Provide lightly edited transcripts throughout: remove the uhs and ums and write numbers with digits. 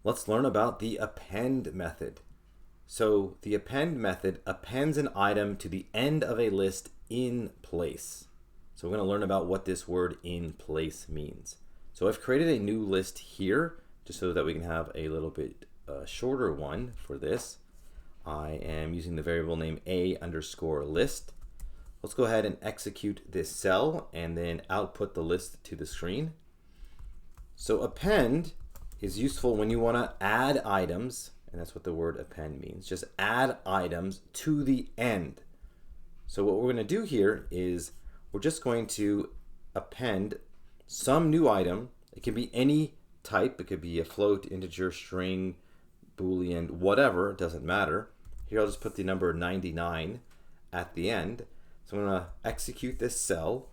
let's learn about the append method. So the append method appends an item to the end of a list in place. So we're going to learn about what this word in place means. So I've created a new list here just so that we can have a little bit shorter one for this. I am using the variable name a_list. Let's go ahead and execute this cell and then output the list to the screen. So append is useful when you want to add items, and that's what the word append means. Just add items to the end. So what we're going to do here is we're just going to append some new item. It can be any type. It could be a float, integer, string, Boolean, whatever. It doesn't matter. Here I'll just put the number 99 at the end. So I'm going to execute this cell.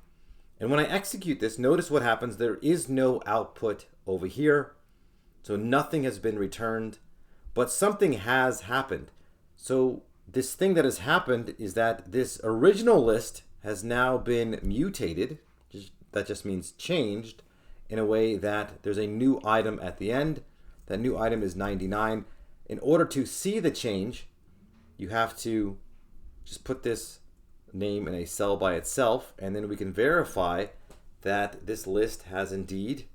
And when I execute this, notice what happens. There is no output over here. So nothing has been returned, but something has happened. So this thing that has happened is that this original list has now been mutated. That just means changed in a way that there's a new item at the end. That new item is 99. In order to see the change, you have to just put this name in a cell by itself, and then we can verify that this list has indeed,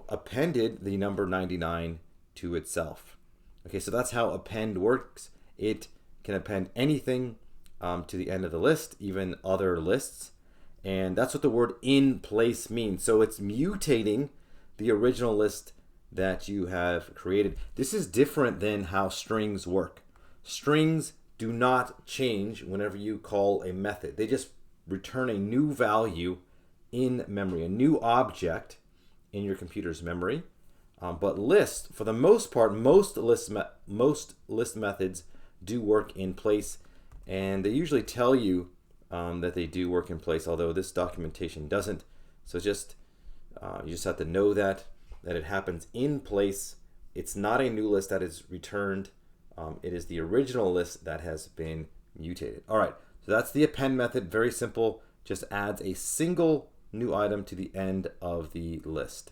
appended the number 99 to itself. Okay, so that's how append works. It can append anything to the end of the list, even other lists, and that's what the word in place means. So it's mutating the original list that you have created. This is different than how strings work. Strings do not change whenever you call a method. They just return a new value in memory, a new object in your computer's memory. But lists, for the most part, most list methods do work in place, and they usually tell you that they do work in place, although this documentation doesn't. So just you just have to know that it happens in place. It's not a new list that is returned. It is the original list that has been mutated. All right, so that's the append method. Very simple. Just adds a single new item to the end of the list.